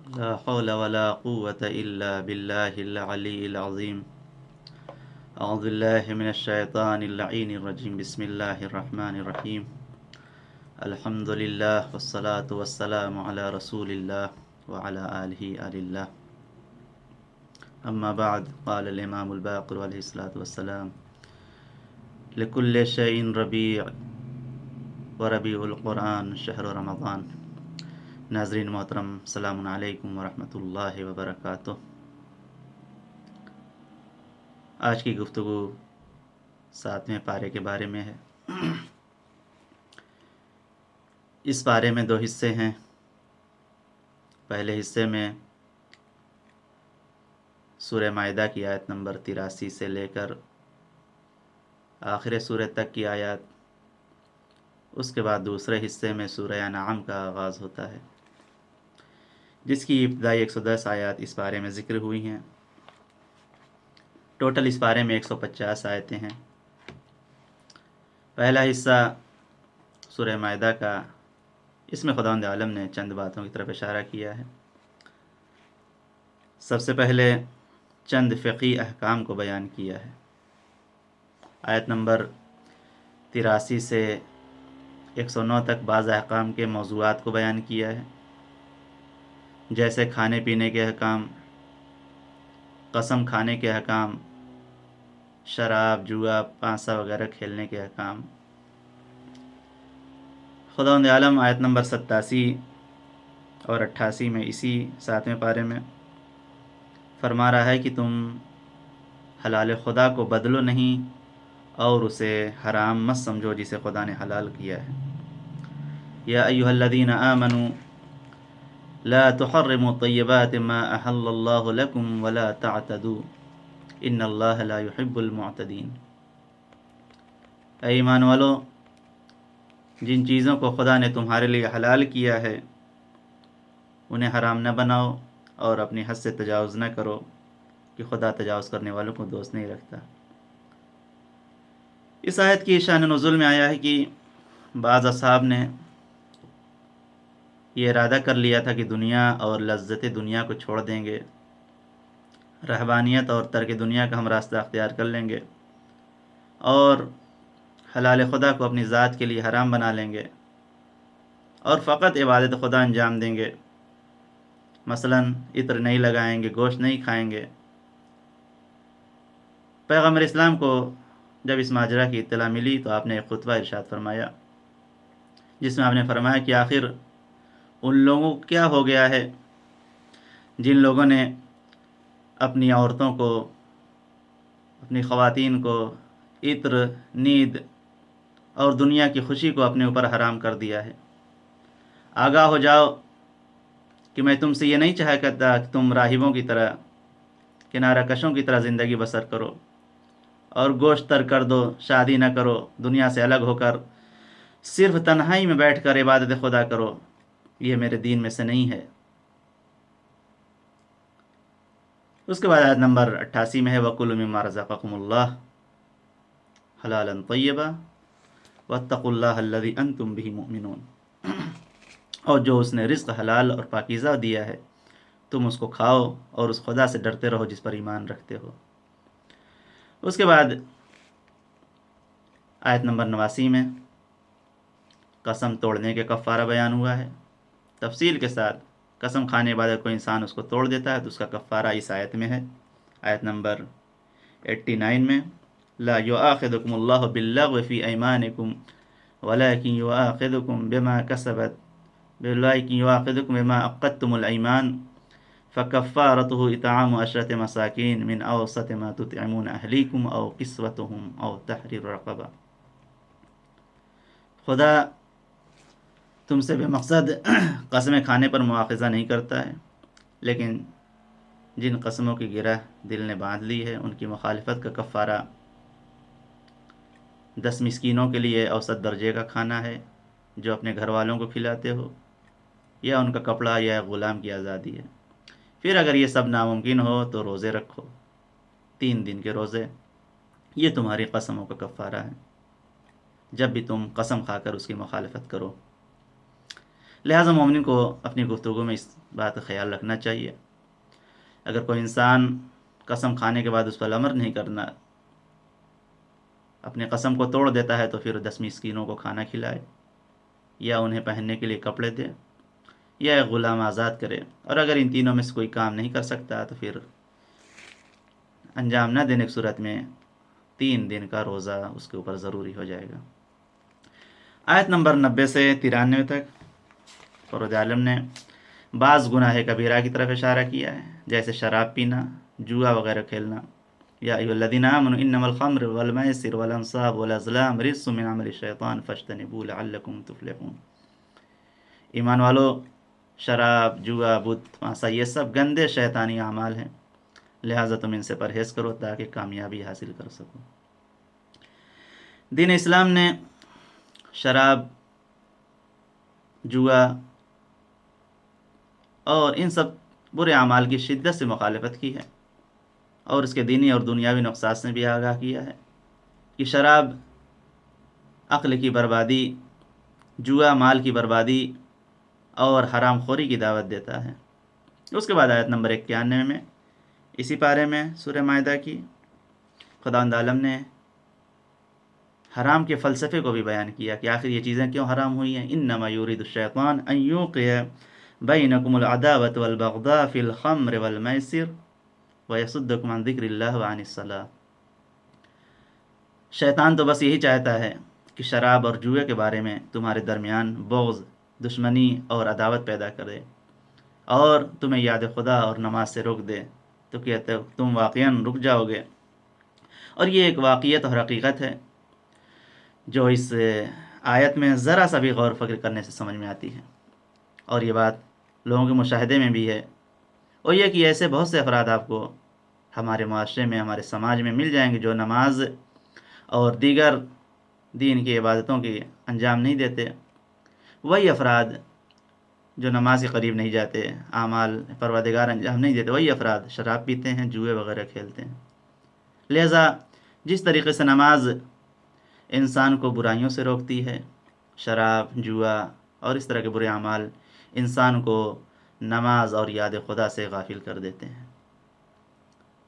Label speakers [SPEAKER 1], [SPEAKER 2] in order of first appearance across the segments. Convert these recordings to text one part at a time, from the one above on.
[SPEAKER 1] لا حول ولا قوة إلا بالله العلي العظيم. أعوذ بالله من الشيطان اللعين الرجيم. بسم الله الرحمن الرحيم. الحمد لله والصلاة والسلام على رسول الله وعلى آله آل الله. أما بعد، قال الإمام الباقر عليه الصلاة والسلام: لكل شيء ربيع وربيع القرآن شهر رمضان. ناظرین محترم، السلام علیکم ورحمۃ اللہ وبرکاتہ. آج کی گفتگو 7ویں پارے کے بارے میں ہے. اس پارے میں 2 حصے ہیں. پہلے حصے میں سورہ مائدہ کی آیت نمبر 83 سے لے کر آخر سورہ تک کی آیات. اس کے بعد دوسرے حصے میں سورہ انعام کا آغاز ہوتا ہے، جس کی ابتدائی 110 آیات اس پارے میں ذکر ہوئی ہیں. ٹوٹل اس پارے میں 150 آیتیں ہیں. پہلا حصہ سورہ مائدہ کا، اس میں خداوند عالم نے چند باتوں کی طرف اشارہ کیا ہے. سب سے پہلے چند فقہی احکام کو بیان کیا ہے. آیت نمبر 83 سے 109 تک بعض احکام کے موضوعات کو بیان کیا ہے، جیسے کھانے پینے کے احکام، قسم کھانے کے احکام، شراب، جوا، پانسا وغیرہ کھیلنے کے احکام. خداوند عالم آیت نمبر 87 اور 88 میں اسی 7ویں پارے میں فرما رہا ہے کہ تم حلال خدا کو بدلو نہیں اور اسے حرام مت سمجھو جسے خدا نے حلال کیا ہے. یا ایھا الذین آمنوا لا تحرموا طیبات ما احل اللہ لکم ولا تعتدوا ان اللہ لا يحب المعتدین. اے ایمان والو، جن چیزوں کو خدا نے تمہارے لیے حلال کیا ہے انہیں حرام نہ بناؤ اور اپنی حد سے تجاوز نہ کرو، کہ خدا تجاوز کرنے والوں کو دوست نہیں رکھتا. اس آیت کی شان نزول میں آیا ہے کہ بعض اصحاب نے یہ ارادہ کر لیا تھا کہ دنیا اور لذت دنیا کو چھوڑ دیں گے، رہبانیت اور ترک دنیا کا ہم راستہ اختیار کر لیں گے اور حلال خدا کو اپنی ذات کے لیے حرام بنا لیں گے اور فقط عبادت خدا انجام دیں گے. مثلا عطر نہیں لگائیں گے، گوشت نہیں کھائیں گے. پیغمبر اسلام کو جب اس ماجرا کی اطلاع ملی تو آپ نے ایک خطبہ ارشاد فرمایا، جس میں آپ نے فرمایا کہ آخر ان لوگوں کو کیا ہو گیا ہے جن لوگوں نے اپنی عورتوں کو، اپنی خواتین کو عطر، نید اور دنیا کی خوشی کو اپنے اوپر حرام کر دیا ہے. آگاہ ہو جاؤ کہ میں تم سے یہ نہیں چاہا کرتا کہ تم راہبوں کی طرح، کنارہ کشوں کی طرح زندگی بسر کرو اور گوشت تر کر دو، شادی نہ کرو، دنیا سے الگ ہو کر صرف تنہائی میں بیٹھ کر عبادت خدا کرو. یہ میرے دین میں سے نہیں ہے. اس کے بعد آیت نمبر 88 میں ہے وَكُلُوا مِمَّا رَزَقَكُمُ اللَّهُ حَلَالًا طَيِّبًا وَاتَّقُوا اللَّهَ الَّذِي أَنْتُمْ بِهِ مُؤْمِنُونَ. اور جو اس نے رزق حلال اور پاکیزہ دیا ہے تم اس کو کھاؤ اور اس خدا سے ڈرتے رہو جس پر ایمان رکھتے ہو. اس کے بعد آیت نمبر 89 میں قسم توڑنے کے کفارہ بیان ہوا ہے تفصیل کے ساتھ. قسم کھانے بعد کوئی انسان اس کو توڑ دیتا ہے تو اس کا کفارہ اس آیت میں ہے. آیت نمبر 89 میں لا یؤاخذکم اللہ باللغو فی ایمانکم ولکن یؤاخذکم بما کسبت ولکن یؤاخذکم بما عقدتم الایمان فکفارته اطعام 10 مساکین من اوسط ما تطعمون اہلیکم او کسوتهم او تحریر رقبہ. خدا تم سے بے مقصد قسمیں کھانے پر مواخذہ نہیں کرتا ہے، لیکن جن قسموں کی گرہ دل نے باندھ لی ہے ان کی مخالفت کا کفارہ 10 مسکینوں کے لیے اوسط درجے کا کھانا ہے جو اپنے گھر والوں کو کھلاتے ہو، یا ان کا کپڑا یا غلام کی آزادی ہے. پھر اگر یہ سب ناممکن ہو تو روزے رکھو، 3 دن کے روزے. یہ تمہاری قسموں کا کفارہ ہے جب بھی تم قسم کھا کر اس کی مخالفت کرو. لہٰذا مومن کو اپنی گفتگو میں اس بات کا خیال رکھنا چاہیے، اگر کوئی انسان قسم کھانے کے بعد اس پر عمل نہیں کرنا، اپنے قسم کو توڑ دیتا ہے، تو پھر 10 مسکینوں کو کھانا کھلائے، یا انہیں پہننے کے لیے کپڑے دے، یا ایک غلام آزاد کرے، اور اگر ان تینوں میں سے کوئی کام نہیں کر سکتا تو پھر انجام نہ دینے کی صورت میں 3 دن کا روزہ اس کے اوپر ضروری ہو جائے گا۔ آیت نمبر 90 سے 93 تک فرد عالم نے بعض گناہ کبیرہ کی طرف اشارہ کیا ہے، جیسے شراب پینا، جوا وغیرہ کھیلنا۔ یا ایھا الذین آمنوا انما الخمر والمیسر والانصاب والازلام رجس من عمل الشیطان فاجتنبوه لعلکم تفلحون۔ ایمان والو، شراب، جوا، بت پانسا، یہ سب گندے شیطانی اعمال ہیں، لہٰذا تم ان سے پرہیز کرو تاکہ کامیابی حاصل کر سکو۔ دین اسلام نے شراب، جوا اور ان سب برے اعمال کی شدت سے مخالفت کی ہے، اور اس کے دینی اور دنیاوی نقصان سے بھی آگاہ کیا ہے کہ شراب عقل کی بربادی، جوا مال کی بربادی اور حرام خوری کی دعوت دیتا ہے۔ اس کے بعد آیت نمبر 91 میں اسی پارے میں سورہ مائدہ کی خداوند عالم نے حرام کے فلسفے کو بھی بیان کیا کہ آخر یہ چیزیں کیوں حرام ہوئی ہیں۔ انما یرید الشیطان ان یوقع بینکم العداوۃ والبغضاء فی الخمر والمیسر ویصدکم عن ذکر اللہ وعن الصلاۃ۔ شیطان تو بس یہی چاہتا ہے کہ شراب اور جوئے کے بارے میں تمہارے درمیان بغض، دشمنی اور عداوت پیدا کرے، اور تمہیں یاد خدا اور نماز سے روک دے، تو کہتے ہو تم واقعاً رک جاؤ گے۔ اور یہ ایک واقعیت اور حقیقت ہے جو اس آیت میں ذرا سا بھی غور و فکر کرنے سے سمجھ میں آتی ہے، اور یہ بات لوگوں کے مشاہدے میں بھی ہے، اور یہ کہ ایسے بہت سے افراد آپ کو ہمارے معاشرے میں، ہمارے سماج میں مل جائیں گے جو نماز اور دیگر دین کی عبادتوں کی انجام نہیں دیتے۔ وہی افراد جو نماز کے قریب نہیں جاتے، اعمال پروردگار انجام نہیں دیتے، وہی افراد شراب پیتے ہیں، جوئے وغیرہ کھیلتے ہیں۔ لہذا جس طریقے سے نماز انسان کو برائیوں سے روکتی ہے، شراب، جوا اور اس طرح کے برے اعمال انسان کو نماز اور یاد خدا سے غافل کر دیتے ہیں۔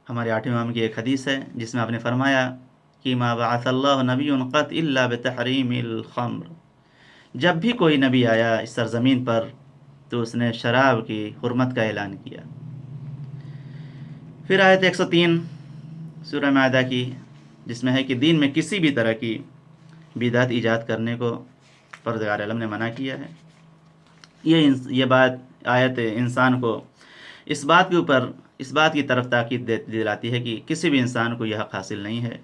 [SPEAKER 1] ہمارے 8ویں امام کی ایک حدیث ہے جس میں آپ نے فرمایا کہ ما بعث اللہ نبی قط الا بتحریم الخمر۔ جب بھی کوئی نبی آیا اس سرزمین پر تو اس نے شراب کی حرمت کا اعلان کیا۔ پھر آیت 103 سورہ مائدہ کی، جس میں ہے کہ دین میں کسی بھی طرح کی بدعت ایجاد کرنے کو پروردگار عالم نے منع کیا ہے۔ یہ بات آیت انسان کو اس بات کی طرف تاکید دلاتی ہے کہ کسی بھی انسان کو یہ حق حاصل نہیں ہے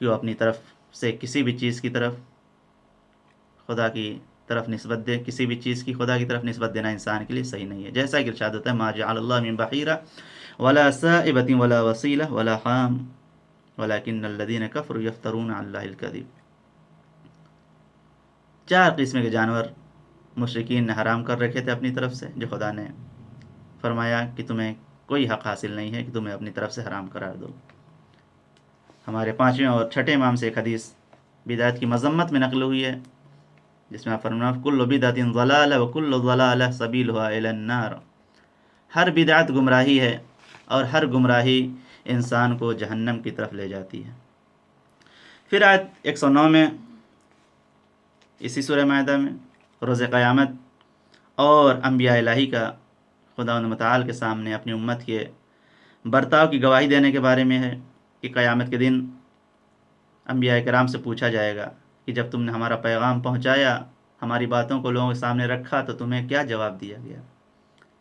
[SPEAKER 1] کہ وہ اپنی طرف سے کسی بھی چیز کی طرف خدا کی طرف نسبت دے۔ کسی بھی چیز کی خدا کی طرف نسبت دینا انسان کے لیے صحیح نہیں ہے، جیسا کہ ارشاد ہوتا ہے ما جعل اللہ من بحیرہ ولا سائبۃ ولا وصیلہ ولا حام ولکن الذین کفروا یفترون علی اللہ الکذب۔ 4 قسم کے جانور مشرکین نے حرام کر رکھے تھے اپنی طرف سے، جو خدا نے فرمایا کہ تمہیں کوئی حق حاصل نہیں ہے کہ تمہیں اپنی طرف سے حرام قرار دو۔ ہمارے 5ویں اور 6ٹھے امام سے ایک حدیث بدعت کی مذمت میں نقل ہوئی ہے، جس میں آپ فرمایا کل بدعت ضلالہ وکل ضلالہ سبیلھا الی النار۔ ہر بدعت گمراہی ہے اور ہر گمراہی انسان کو جہنم کی طرف لے جاتی ہے۔ پھر آیت 109 میں اسی سورہ مائدہ میں روز قیامت اور انبیاء الہی کا خداوند متعال کے سامنے اپنی امت کے برتاؤ کی گواہی دینے کے بارے میں ہے کہ قیامت کے دن انبیاء کرام سے پوچھا جائے گا کہ جب تم نے ہمارا پیغام پہنچایا، ہماری باتوں کو لوگوں کے سامنے رکھا، تو تمہیں کیا جواب دیا گیا؟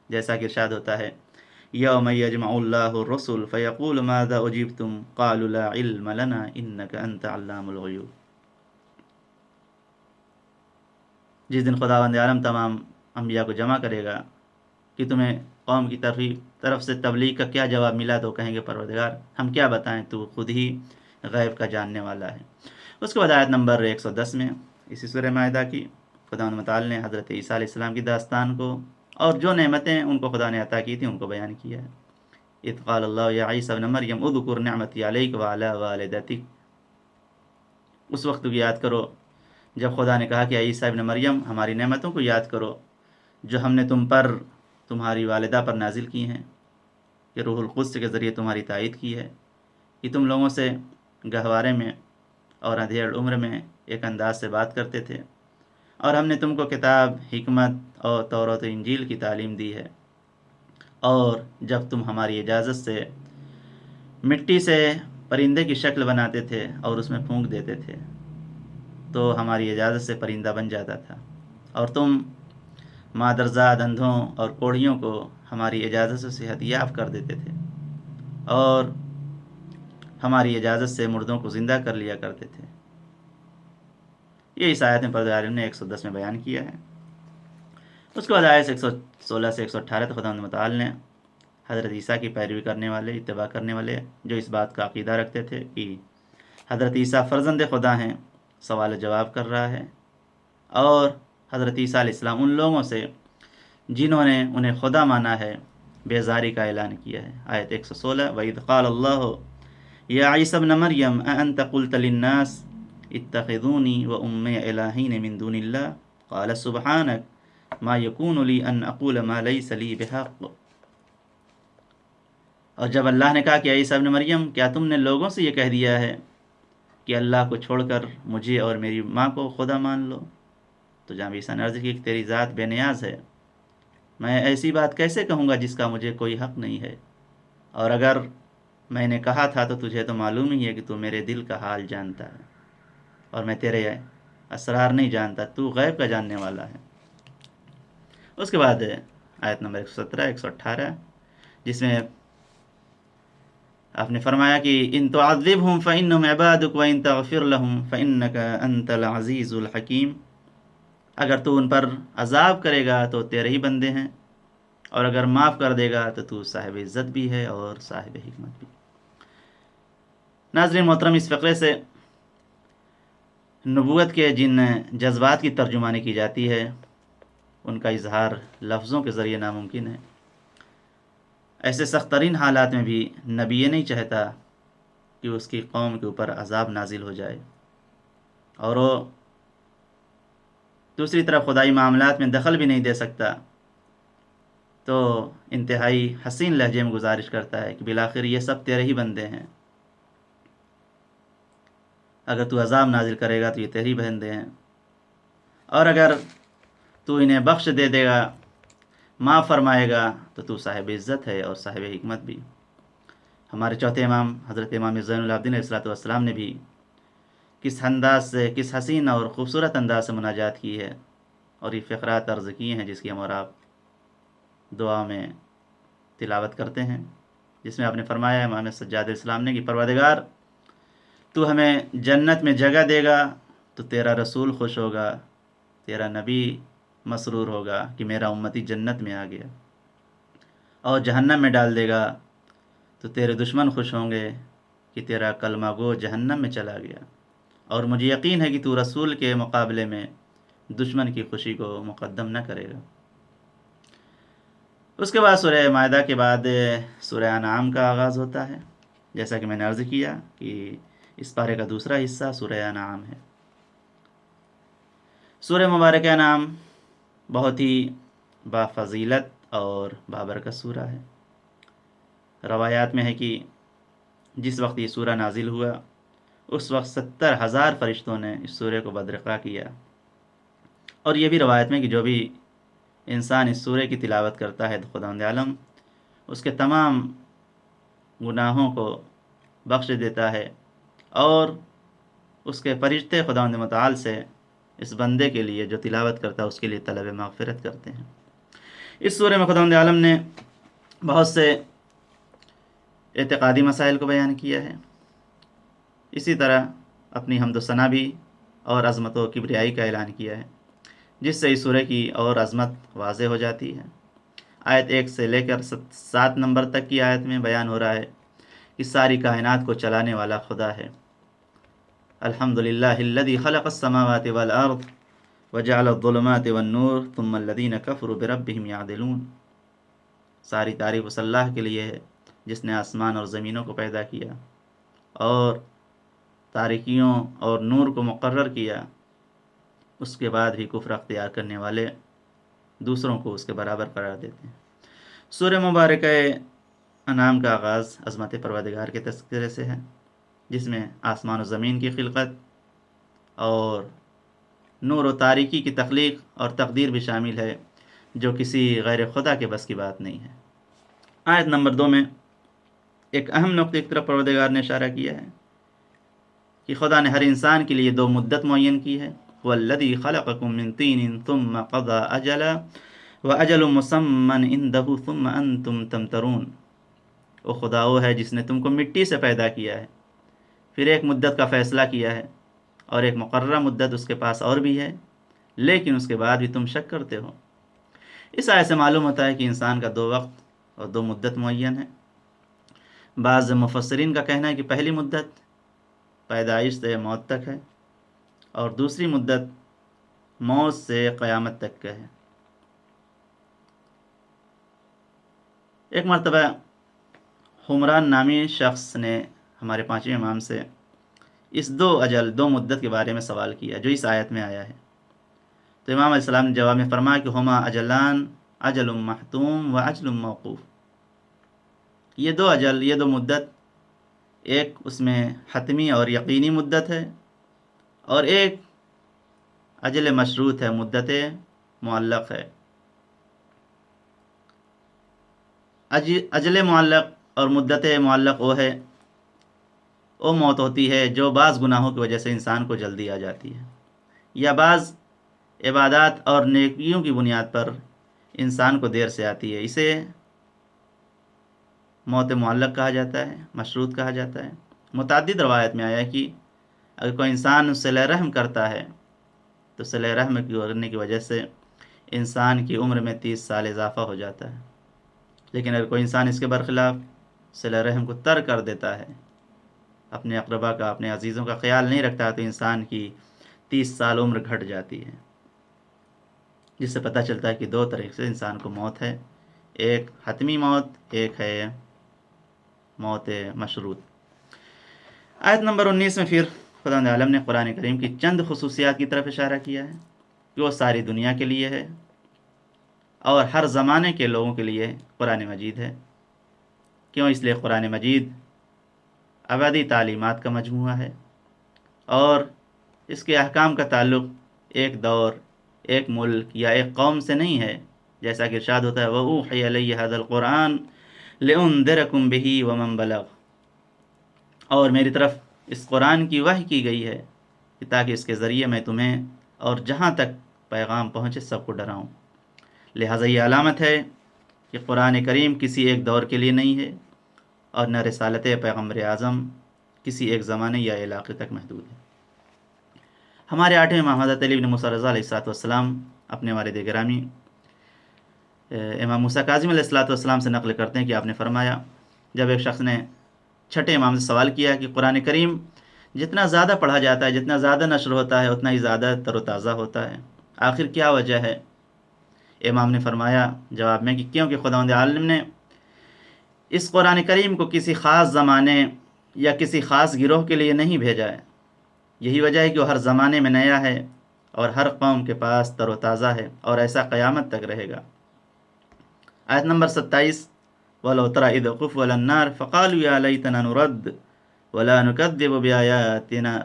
[SPEAKER 1] جیسا کہ ارشاد ہوتا ہے یوم یجمع اللہ الرسل فیقول ماذا اجبتم قالوا لا علم لنا انک انت علام الغیوب۔ جس دن خداوند عالم تمام انبیاء کو جمع کرے گا کہ تمہیں قوم کی طرف سے تبلیغ کا کیا جواب ملا، تو کہیں گے پروردگار ہم کیا بتائیں، تو خود ہی غیب کا جاننے والا ہے۔ اس کے بعد آیت نمبر 110 میں اسی سورہ مائدہ کی خداوند متعال نے حضرت عیسیٰ علیہ السلام کی داستان کو اور جو نعمتیں ان کو خدا نے عطا کی تھیں ان کو بیان کیا ہے۔ اذ قال اللہ یا عیسیٰ ابن مریم اذکر نعمتی علیک وعلی والدتک۔ اس وقت کو یاد کرو جب خدا نے کہا کہ عیسیٰ ابن مریم ہماری نعمتوں کو یاد کرو جو ہم نے تم پر تمہاری والدہ پر نازل کی ہیں، کہ روح القدس کے ذریعے تمہاری تائید کی ہے کہ تم لوگوں سے گہوارے میں اور اندھیڑ عمر میں ایک انداز سے بات کرتے تھے، اور ہم نے تم کو کتاب، حکمت اور تورات و انجیل کی تعلیم دی ہے، اور جب تم ہماری اجازت سے مٹی سے پرندے کی شکل بناتے تھے اور اس میں پھونک دیتے تھے تو ہماری اجازت سے پرندہ بن جاتا تھا، اور تم مادرزاد اندھوں اور کوڑھیوں کو ہماری اجازت سے صحت یاب کر دیتے تھے، اور ہماری اجازت سے مردوں کو زندہ کر لیا کرتے تھے۔ یہ اس آیت میں پروردگار نے 110 میں بیان کیا ہے۔ اس کے بعد آیت 116 سے 118 تک خداوند متعال نے حضرت عیسیٰ کی پیروی کرنے والے، اتباع کرنے والے جو اس بات کا عقیدہ رکھتے تھے کہ حضرت عیسیٰ فرزند خدا ہیں، سوال جواب کر رہا ہے، اور حضرت عیسیٰ علیہ السلام ان لوگوں سے جنہوں نے انہیں خدا مانا ہے بیزاری کا اعلان کیا ہے۔ آیت 116، وَإِذْ قَالَ اللَّهُ يَا عِيسَى ابْنَ مَرْيَمَ أَأَنْتَ قُلْتَ لِلنَّاسِ اتَّخِذُونِي وَأُمِّيَ إِلَٰهَيْنِ مِن دُونِ اللَّهِ قَالَ سُبْحَانَكَ مَا يَكُونُ لِي أَنْ أَقُولَ مَا لَيْسَ لِي بِحَقٍّ۔ اور جب اللہ نے کہا کہ اے عیسیٰ ابن مریم، کیا تم نے لوگوں سے یہ کہہ دیا ہے کہ اللہ کو چھوڑ کر مجھے اور میری ماں کو خدا مان لو؟ تو جناب عیسیٰ نے عرض کی کہ تیری ذات بے نیاز ہے، میں ایسی بات کیسے کہوں گا جس کا مجھے کوئی حق نہیں ہے، اور اگر میں نے کہا تھا تو تجھے تو معلوم ہی ہے کہ تو میرے دل کا حال جانتا ہے، اور میں تیرے اسرار نہیں جانتا، تو غیب کا جاننے والا ہے۔ اس کے بعد آیت نمبر 117 118 جس میں آپ نے فرمایا کہ ان تعذبهم فانهم عبادك وان تغفر لهم فانك انت العزیز الحکیم، اگر تو ان پر عذاب کرے گا تو تیرے ہی بندے ہیں، اور اگر معاف کر دے گا تو صاحب عزت بھی ہے اور صاحب حکمت بھی۔ ناظرین محترم، اس فقرے سے نبوت کے جن جذبات کی ترجمانی کی جاتی ہے ان کا اظہار لفظوں کے ذریعے ناممکن ہے۔ ایسے سخت ترین حالات میں بھی نبی یہ نہیں چاہتا کہ اس کی قوم کے اوپر عذاب نازل ہو جائے، اور وہ دوسری طرف خدائی معاملات میں دخل بھی نہیں دے سکتا، تو انتہائی حسین لہجے میں گزارش کرتا ہے کہ بالآخر یہ سب تیرے ہی بندے ہیں، اگر تو عذاب نازل کرے گا تو یہ تیرے ہی بندے ہیں، اور اگر تو انہیں بخش دے دے گا، معاف فرمائے گا تو صاحب عزت ہے اور صاحب حکمت بھی۔ ہمارے چوتھے امام حضرت امام زین العابدین علیہ السلام نے بھی کس انداز سے، کس حسین اور خوبصورت انداز سے مناجات کی ہے، اور یہ فقرات عرض کیے ہیں جس کی ہم اور آپ دعا میں تلاوت کرتے ہیں، جس میں آپ نے فرمایا امام سجاد علیہ السلام نے کہ پروردگار تو ہمیں جنت میں جگہ دے گا تو تیرا رسول خوش ہوگا، تیرا نبی مسرور ہوگا کہ میرا امتی جنت میں آ گیا، اور جہنم میں ڈال دے گا تو تیرے دشمن خوش ہوں گے کہ تیرا کلمہ گو جہنم میں چلا گیا، اور مجھے یقین ہے کہ تو رسول کے مقابلے میں دشمن کی خوشی کو مقدم نہ کرے گا۔ اس کے بعد سورہ مائدہ کے بعد سورہ انعام کا آغاز ہوتا ہے، جیسا کہ میں نے عرض کیا کہ اس پارے کا دوسرا حصہ سورہ انعام ہے۔ سورہ مبارکہ انعام بہت ہی بافضیلت اور بابرکت سورہ ہے۔ روایات میں ہے کہ جس وقت یہ سورہ نازل ہوا اس وقت 70,000 فرشتوں نے اس سورہ کو بدرقہ کیا، اور یہ بھی روایت میں کہ جو بھی انسان اس سورہ کی تلاوت کرتا ہے تو خداوند عالم اس کے تمام گناہوں کو بخش دیتا ہے، اور اس کے فرشتے خداوند متعال سے اس بندے کے لیے جو تلاوت کرتا ہے اس کے لیے طلب مغفرت کرتے ہیں۔ اس سورہ میں خداوند عالم نے بہت سے اعتقادی مسائل کو بیان کیا ہے، اسی طرح اپنی حمد و ثنا بھی اور عظمت و کبریائی کا اعلان کیا ہے، جس سے اس سورہ کی اور عظمت واضح ہو جاتی ہے۔ آیت 1 سے لے کر 7 نمبر تک کی آیت میں بیان ہو رہا ہے کہ ساری کائنات کو چلانے والا خدا ہے۔ الحمدللہ الذی خلق السماوات والارض وجعل الظلمات والنور ثم الذین کفروا بربہم یعدلون۔ ساری تعریف اس اللہ کے لیے ہے جس نے آسمان اور زمینوں کو پیدا کیا اور تاریکیوں اور نور کو مقرر کیا، اس کے بعد بھی کفر اختیار کرنے والے دوسروں کو اس کے برابر قرار دیتے ہیں۔ سورہ مبارکہ انعام کا آغاز عظمت پروردگار کے تذکرے سے ہے، جس میں آسمان و زمین کی خلقت اور نور و تاریکی کی تخلیق اور تقدیر بھی شامل ہے، جو کسی غیر خدا کے بس کی بات نہیں ہے۔ آیت نمبر 2 میں ایک اہم نقطے کی طرف پروردگار نے اشارہ کیا ہے کہ خدا نے ہر انسان کے لیے 2 مدت معین کی ہے۔ والذی خلقکم من طین ثم قضى اجلا واجل مسمى عنده ثم انتم تمترون۔ وہ خدا وہ ہے جس نے تم کو مٹی سے پیدا کیا ہے، پھر ایک مدت کا فیصلہ کیا ہے اور ایک مقررہ مدت اس کے پاس اور بھی ہے، لیکن اس کے بعد بھی تم شک کرتے ہو۔ اس آیت سے معلوم ہوتا ہے کہ انسان کا 2 وقت اور 2 مدت معین ہے۔ بعض مفسرین کا کہنا ہے کہ پہلی مدت پیدائش سے موت تک ہے اور دوسری مدت موت سے قیامت تک کا ہے۔ ایک مرتبہ حمران نامی شخص نے ہمارے 5ویں امام سے اس 2 مدت کے بارے میں سوال کیا جو اس آیت میں آیا ہے، تو امام علیہ السلام نے جواب میں فرمایا کہ ہما اجلان اجل محتوم و اجل موقوف۔ یہ 2 اجل، یہ 2 مدت، ایک اس میں حتمی اور یقینی مدت ہے اور ایک اجل مشروط ہے، مدت معلق ہے۔ اجل معلق اور مدت معلق وہ موت ہوتی ہے جو بعض گناہوں کی وجہ سے انسان کو جلدی آ جاتی ہے، یا بعض عبادات اور نیکیوں کی بنیاد پر انسان کو دیر سے آتی ہے، اسے موت معلق کہا جاتا ہے، مشروط کہا جاتا ہے۔ متعدد روایت میں آیا کہ اگر کوئی انسان صلہ رحم کرتا ہے تو صلہ رحم کرنے کی وجہ سے انسان کی عمر میں 30 سال اضافہ ہو جاتا ہے، لیکن اگر کوئی انسان اس کے برخلاف صلہ رحم کو ترک کر دیتا ہے، اپنے اقربا کا، اپنے عزیزوں کا خیال نہیں رکھتا، تو انسان کی 30 سال عمر گھٹ جاتی ہے، جس سے پتہ چلتا ہے کہ 2 طریقے سے انسان کو موت ہے، ایک حتمی موت، ایک ہے موت مشروط۔ آیت نمبر 19 میں پھر خداوند عالم نے قرآن کریم کی چند خصوصیات کی طرف اشارہ کیا ہے کہ وہ ساری دنیا کے لیے ہے اور ہر زمانے کے لوگوں کے لیے قرآن مجید ہے۔ کیوں؟ اس لیے قرآن مجید ابدی تعلیمات کا مجموعہ ہے اور اس کے احکام کا تعلق ایک دور، ایک ملک یا ایک قوم سے نہیں ہے، جیسا کہ ارشاد ہوتا ہے وَأُوحِيَ إِلَيَّ هَذَا الْقُرْآنُ لِأُنذِرَكُم بِهِ وَمَن بَلَغَ، اور میری طرف اس قرآن کی وحی کی گئی ہے کہ تاکہ اس کے ذریعے میں تمہیں اور جہاں تک پیغام پہنچے سب کو ڈراؤں۔ لہٰذا یہ علامت ہے کہ قرآن کریم کسی ایک دور کے لیے نہیں ہے اور نہ رسالت پیغمبر اعظم کسی ایک زمانے یا علاقے تک محدود ہے۔ ہمارے 8ویں امام حضرت علی بن موسیٰ رضا علیہ السلام اپنے والد گرامی امام موسیٰ کاظم علیہ السلام سے نقل کرتے ہیں کہ آپ نے فرمایا، جب ایک شخص نے 6 امام سے سوال کیا کہ قرآن کریم جتنا زیادہ پڑھا جاتا ہے، جتنا زیادہ نشر ہوتا ہے، اتنا ہی زیادہ تر و تازہ ہوتا ہے، آخر کیا وجہ ہے؟ امام نے فرمایا جواب میں کہ کیونکہ خداوند عالم نے اس قرآن کریم کو کسی خاص زمانے یا کسی خاص گروہ کے لیے نہیں بھیجا ہے، یہی وجہ ہے کہ وہ ہر زمانے میں نیا ہے اور ہر قوم کے پاس تر و تازہ ہے اور ایسا قیامت تک رہے گا۔ آیت نمبر 27 وَلَوْ تَرَىٰ إِذْ وُقِفُوا عَلَى النَّارِ فَقَالُوا يَا لَيْتَنَا نُرَدُّ وَلَا نُكَذِّبُ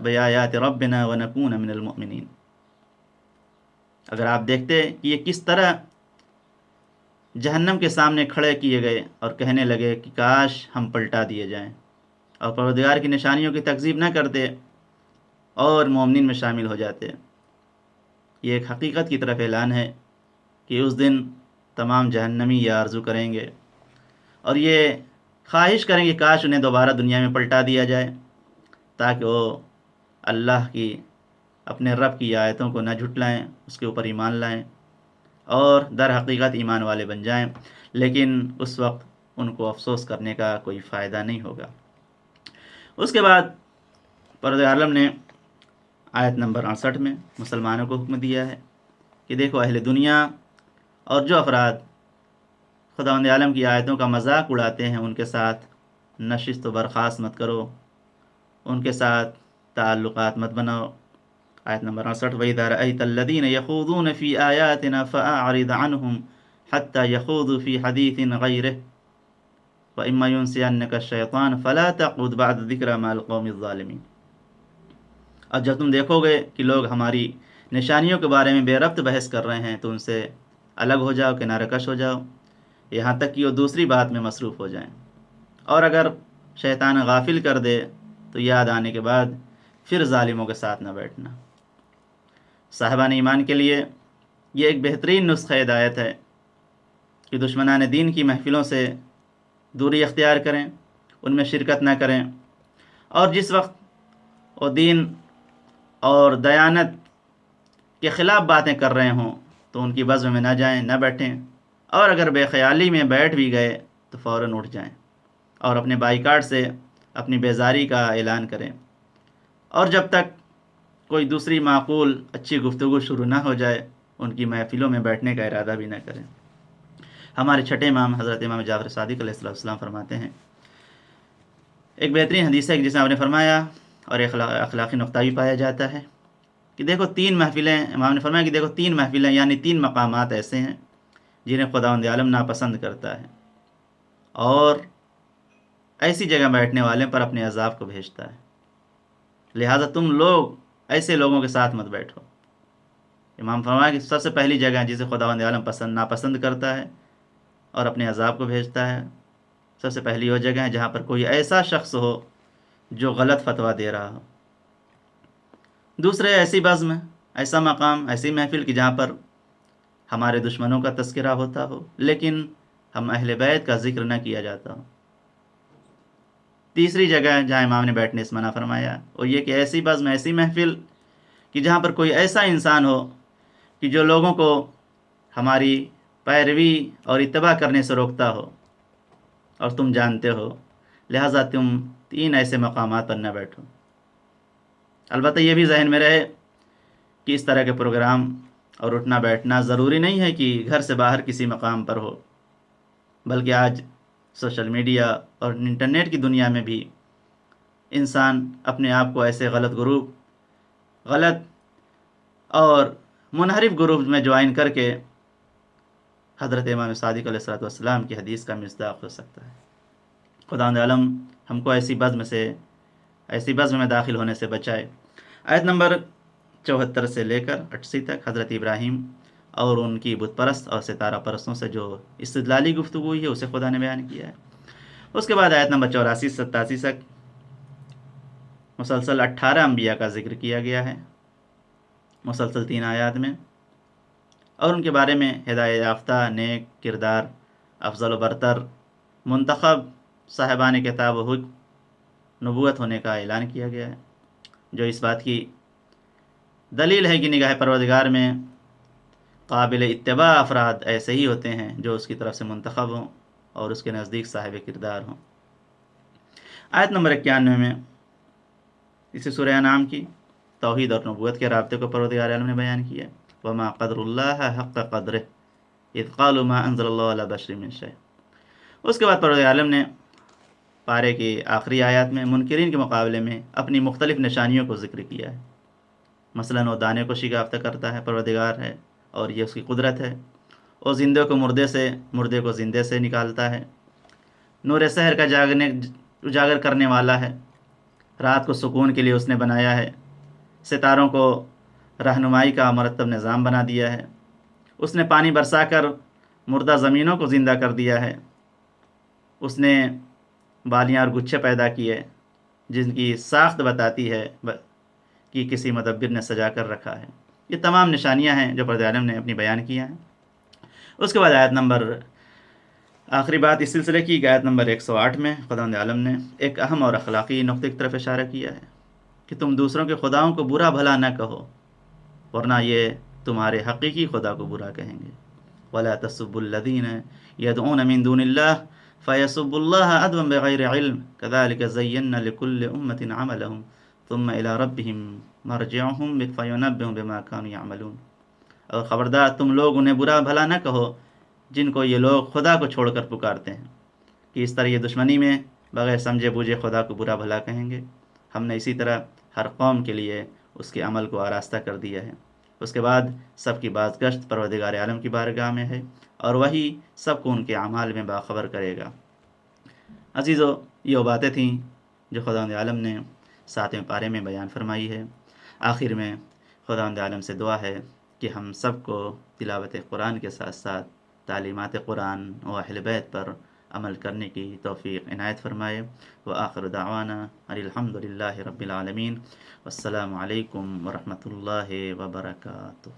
[SPEAKER 1] بِآيَاتِ رَبِّنَا وَنَكُونَ مِنَ الْمُؤْمِنِينَ۔ اگر آپ دیکھتے کہ یہ کس طرح جہنم کے سامنے کھڑے کیے گئے اور کہنے لگے کہ کاش ہم پلٹا دیے جائیں اور پروردگار کی نشانیوں کی تکذیب نہ کرتے اور مومنین میں شامل ہو جاتے۔ یہ ایک حقیقت کی طرف اعلان ہے کہ اس دن تمام جہنمی یہ آرزو کریں گے اور یہ خواہش کریں گے کاش انہیں دوبارہ دنیا میں پلٹا دیا جائے تاکہ وہ اللہ کی، اپنے رب کی آیتوں کو نہ جھٹلائیں، اس کے اوپر ایمان لائیں اور در حقیقت ایمان والے بن جائیں، لیکن اس وقت ان کو افسوس کرنے کا کوئی فائدہ نہیں ہوگا۔ اس کے بعد پروردگار عالم نے آیت نمبر 68 میں مسلمانوں کو حکم دیا ہے کہ دیکھو اہل دنیا اور جو افراد خداوند عالم کی آیتوں کا مذاق اڑاتے ہیں ان کے ساتھ نشست و برخاست مت کرو، ان کے ساتھ تعلقات مت بناؤ، آیت نمبر 68، وَإِذَا رَأَيْتَ الَّذِينَ يَخُوضُونَ فِي آيَاتِنَا فَأَعْرِضْ عَنْهُمْ حَتَّى يَخُوضُوا فِي حَدِيثٍ غَيْرِهِ وَإِمَّا يُنْسِيَنَّكَ الشَّيْطَانُ فَلَا تَقْعُدْ بَعْدَ الذِّكْرَىٰ مَعَ الْقَوْمِ الظَّالِمِينَ۔ اور جب تم دیکھو گے کہ لوگ ہماری نشانیوں کے بارے میں بے ربط بحث کر رہے ہیں تو ان سے الگ ہو جاؤ، کنارہ کش ہو جاؤ، یہاں تک کہ وہ دوسری بات میں مصروف ہو جائیں۔ اور اگر شیطان غافل کر دے تو یاد آنے کے بعد پھر ظالموں کے ساتھ نہ بیٹھنا۔ صاحبان ایمان کے لیے یہ ایک بہترین نسخہ ہدایت ہے کہ دشمنان دین کی محفلوں سے دوری اختیار کریں، ان میں شرکت نہ کریں، اور جس وقت وہ دین اور دیانت کے خلاف باتیں کر رہے ہوں تو ان کی بزم میں نہ جائیں، نہ بیٹھیں، اور اگر بے خیالی میں بیٹھ بھی گئے تو فوراً اٹھ جائیں اور اپنے بائیکاٹ سے اپنی بیزاری کا اعلان کریں، اور جب تک کوئی دوسری معقول اچھی گفتگو شروع نہ ہو جائے ان کی محفلوں میں بیٹھنے کا ارادہ بھی نہ کریں۔ ہمارے چھٹے امام حضرت امام جعفر صادق علیہ السلام فرماتے ہیں، ایک بہترین حدیث ہے جس میں آپ نے فرمایا، اور ایک اخلاقی نقطہ بھی پایا جاتا ہے کہ دیکھو 3 محفلیں، امام نے فرمایا کہ دیکھو 3 محفلیں یعنی 3 مقامات ایسے ہیں جنہیں خداوند عالم ناپسند کرتا ہے، اور ایسی جگہ بیٹھنے والے پر اپنے عذاب کو بھیجتا ہے، لہٰذا تم لوگ ایسے لوگوں کے ساتھ مت بیٹھو۔ امام فرمایا کہ سب سے پہلی جگہ جسے خداوند عالم ناپسند کرتا ہے اور اپنے عذاب کو بھیجتا ہے، سب سے پہلی وہ جگہ ہے جہاں پر کوئی ایسا شخص ہو جو غلط فتویٰ دے رہا ہو۔ دوسرے ایسی بزم، ایسا مقام، ایسی محفل کہ جہاں پر ہمارے دشمنوں کا تذکرہ ہوتا ہو لیکن ہم اہل بیت کا ذکر نہ کیا جاتا ہو۔ تیسری جگہ جہاں امام نے بیٹھنے سے منع فرمایا وہ یہ کہ ایسی بزم، ایسی محفل کہ جہاں پر کوئی ایسا انسان ہو کہ جو لوگوں کو ہماری پیروی اور اتباع کرنے سے روکتا ہو اور تم جانتے ہو، لہٰذا تم 3 ایسے مقامات پر نہ بیٹھو۔ البتہ یہ بھی ذہن میں رہے کہ اس طرح کے پروگرام اور اٹھنا بیٹھنا ضروری نہیں ہے کہ گھر سے باہر کسی مقام پر ہو، بلکہ آج سوشل میڈیا اور انٹرنیٹ کی دنیا میں بھی انسان اپنے آپ کو ایسے غلط گروپ، غلط اور منحرف گروپ میں جوائن کر کے حضرت امام صادق علیہ السلام کی حدیث کا مصداق ہو سکتا ہے۔ خداوند عالم ہم کو ایسی بزم میں داخل ہونے سے بچائے۔ آیت نمبر 74 سے لے کر 88 تک حضرت ابراہیم اور ان کی بت پرست اور ستارہ پرستوں سے جو استدلالی گفتگو ہوئی ہے اسے خدا نے بیان کیا ہے۔ اس کے بعد آیت نمبر 84 سے 87 تک مسلسل 18 انبیاء کا ذکر کیا گیا ہے، مسلسل 3 آیات میں، اور ان کے بارے میں ہدایت یافتہ، نیک کردار، افضل و برتر، منتخب صاحبان کتاب و حکم، نبوت ہونے کا اعلان کیا گیا ہے، جو اس بات کی دلیل ہے کہ نگاہ پروردگار میں قابل اتباع افراد ایسے ہی ہوتے ہیں جو اس کی طرف سے منتخب ہوں اور اس کے نزدیک صاحب کردار ہوں۔ آیت نمبر 91 میں اسی سورہ انعام کی توحید اور نبوت کے رابطے کو پروردگار عالم نے بیان کیا، وَمَا قَدْرُ اللَّهَ حَقَّ قَدْرِهِ اِذْ قَالُوا مَا أَنزَلَ اللَّهُ عَلَىٰ بَشَرٍ مِّن شَيْءٍ۔ اس کے بعد پروردگار عالم نے پارے کی آخری آیات میں منکرین کے مقابلے میں اپنی مختلف نشانیوں کو ذکر کیا ہے۔ مثلاً وہ دانے کو شگافتہ کرتا ہے، پروردگار ہے، اور یہ اس کی قدرت ہے۔ وہ زندے کو مردے کو زندے سے نکالتا ہے۔ نور سحر کا اجاگر کرنے والا ہے۔ رات کو سکون کے لیے اس نے بنایا ہے۔ ستاروں کو رہنمائی کا مرتب نظام بنا دیا ہے۔ اس نے پانی برسا کر مردہ زمینوں کو زندہ کر دیا ہے۔ اس نے بالیاں اور گچھے پیدا کیے جن کی ساخت بتاتی ہے کہ کسی مدبر نے سجا کر رکھا ہے۔ یہ تمام نشانیاں ہیں جو پروردگار عالم نے اپنی بیان کیا ہیں۔ اس کے بعد آیت نمبر آخری بات اس سلسلے کی آیت نمبر 108 میں خداوند عالم نے ایک اہم اور اخلاقی نقطے کی طرف اشارہ کیا ہے کہ تم دوسروں کے خداؤں کو برا بھلا نہ کہو، ورنہ یہ تمہارے حقیقی خدا کو برا کہیں گے۔ وَلَا تَسُبُّوا الَّذِينَ يَدْعُونَ مِن دُونِ اللَّهِ فَيَسُبُّوا اللَّهَ عَدْوًا بِغَيْرِ عِلْمٍ كَذَلِكَ زَيَّنَّا لِكُلِّ أُمَّةٍ عَمَلَهُمْ ثُمَّ إِلَىٰ رَبِّهِمْ مَرْجِعُهُمْ فَيُنَبِّئُهُم بِمَا كَانُوا يَعْمَلُونَ۔ اور خبردار تم لوگ انہیں برا بھلا نہ کہو جن کو یہ لوگ خدا کو چھوڑ کر پکارتے ہیں، کہ اس طرح یہ دشمنی میں بغیر سمجھے بوجھے خدا کو برا بھلا کہیں گے۔ ہم نے اسی طرح ہر قوم کے لیے اس کے عمل کو آراستہ کر دیا ہے۔ اس کے بعد سب کی بازگشت پروردگار عالم کی بارگاہ میں ہے، اور وہی سب کو ان کے اعمال میں باخبر کرے گا۔ عزیزو، یہ وہ باتیں تھیں جو خداوند عالم نے 7ویں پارے میں بیان فرمائی ہے۔ آخر میں خداوند عالم سے دعا ہے کہ ہم سب کو تلاوت قرآن کے ساتھ ساتھ تعلیمات قرآن و اہل بیت پر عمل کرنے کی توفیق عنایت فرمائے۔ وآخر دعوانا ان الحمد للہ رب العالمین، والسلام علیکم ورحمۃ اللہ وبرکاتہ۔